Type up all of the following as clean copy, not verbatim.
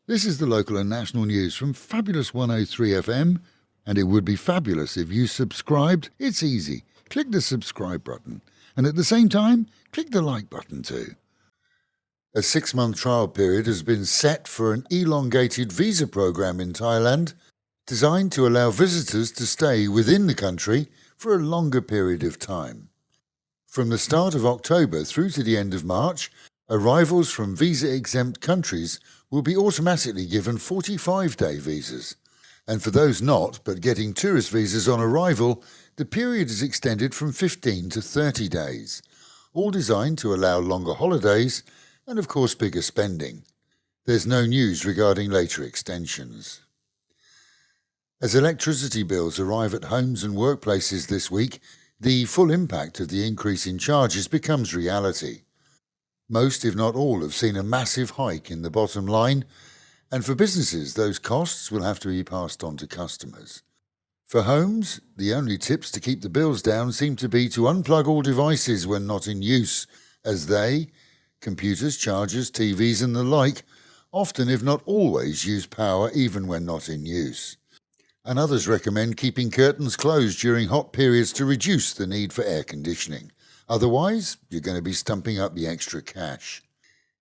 This is the local and national news from Fabulous 103 FM, and it would be fabulous if you subscribed. It's easy. Click the subscribe button, and at the same time, click the like button too. A 6-month trial period has been set for an elongated visa program in Thailand, designed to allow visitors to stay within the country for a longer period of time. From the start of October through to the end of March, arrivals from visa-exempt countries will be automatically given 45-day visas. And for those not, but getting tourist visas on arrival, the period is extended from 15 to 30 days, all designed to allow longer holidays and, of course, bigger spending. There's no news regarding later extensions. As electricity bills arrive at homes and workplaces this week, the full impact of the increase in charges becomes reality. Most, if not all, have seen a massive hike in the bottom line, and for businesses, those costs will have to be passed on to customers. For homes, the only tips to keep the bills down seem to be to unplug all devices when not in use, as they, computers, chargers, TVs and the like, often if not always use power even when not in use. And others recommend keeping curtains closed during hot periods to reduce the need for air conditioning. Otherwise, you're going to be stumping up the extra cash.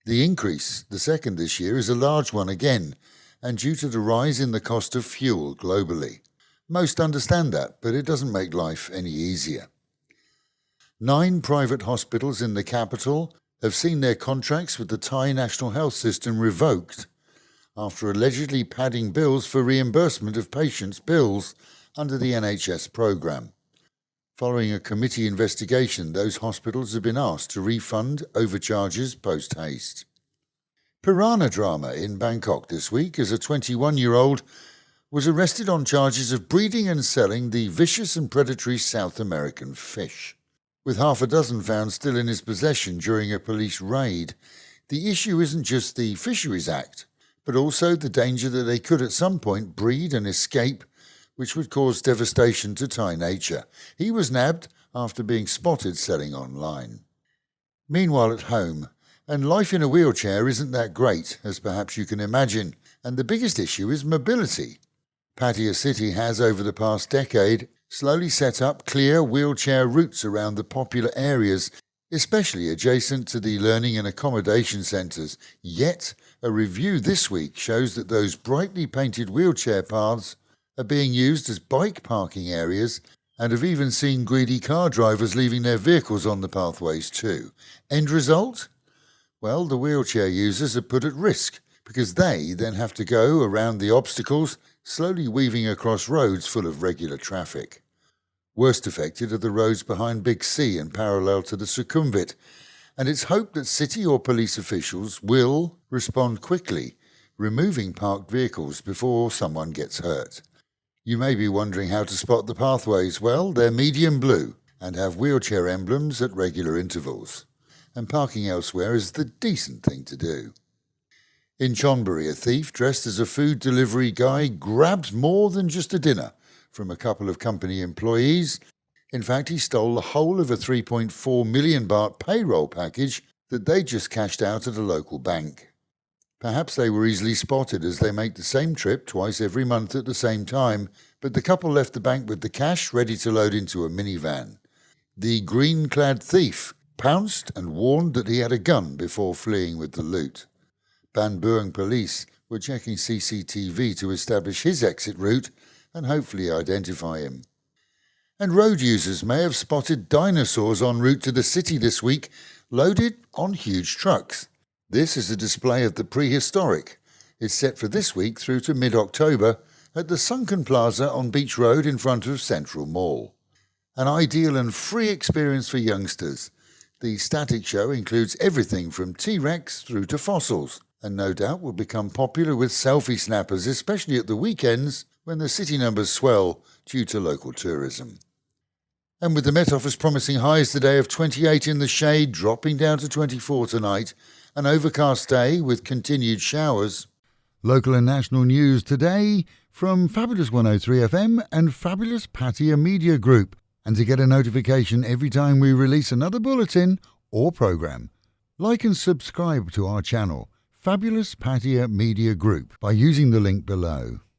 The increase, the second this year, is a large one again, and due to the rise in the cost of fuel globally. Most understand that, but it doesn't make life any easier. 9 private hospitals in the capital have seen their contracts with the Thai National Health System revoked after allegedly padding bills for reimbursement of patients' bills under the NHS programme. Following a committee investigation, those hospitals have been asked to refund overcharges post-haste. Piranha drama in Bangkok this week as a 21-year-old was arrested on charges of breeding and selling the vicious and predatory South American fish. With half a dozen found still in his possession during a police raid, the issue isn't just the Fisheries Act, but also the danger that they could at some point breed and escape, which would cause devastation to Thai nature. He was nabbed after being spotted selling online. Meanwhile at home, and life in a wheelchair isn't that great, as perhaps you can imagine, and the biggest issue is mobility. Pattaya City has, over the past decade, slowly set up clear wheelchair routes around the popular areas, especially adjacent to the learning and accommodation centres. Yet, a review this week shows that those brightly painted wheelchair paths are being used as bike parking areas and have even seen greedy car drivers leaving their vehicles on the pathways too. End result? Well, the wheelchair users are put at risk because they then have to go around the obstacles, slowly weaving across roads full of regular traffic. Worst affected are the roads behind Big C and parallel to the Sukhumvit, and it's hoped that city or police officials will respond quickly, removing parked vehicles before someone gets hurt. You may be wondering how to spot the pathways. Well, they're medium blue and have wheelchair emblems at regular intervals, and parking elsewhere is the decent thing to do. In Chonburi, a thief dressed as a food delivery guy grabbed more than just a dinner from a couple of company employees. In fact, he stole the whole of a 3.4 million baht payroll package that they just cashed out at a local bank. Perhaps they were easily spotted as they make the same trip twice every month at the same time, but the couple left the bank with the cash ready to load into a minivan. The green-clad thief pounced and warned that he had a gun before fleeing with the loot. Ban Bueng police were checking CCTV to establish his exit route and hopefully identify him. And road users may have spotted dinosaurs en route to the city this week, loaded on huge trucks. This is a display of the prehistoric. It's set for this week through to mid-October at the Sunken Plaza on Beach Road in front of Central Mall. An ideal and free experience for youngsters. The static show includes everything from T-Rex through to fossils, and no doubt will become popular with selfie snappers, especially at the weekends when the city numbers swell due to local tourism. And with the Met Office promising highs today of 28 in the shade, dropping down to 24 tonight, an overcast day with continued showers. Local and national news today from Fabulous 103 FM and Fabulous Pattaya Media Group. And to get a notification every time we release another bulletin or program, like and subscribe to our channel, Fabulous Pattaya Media Group by using the link below.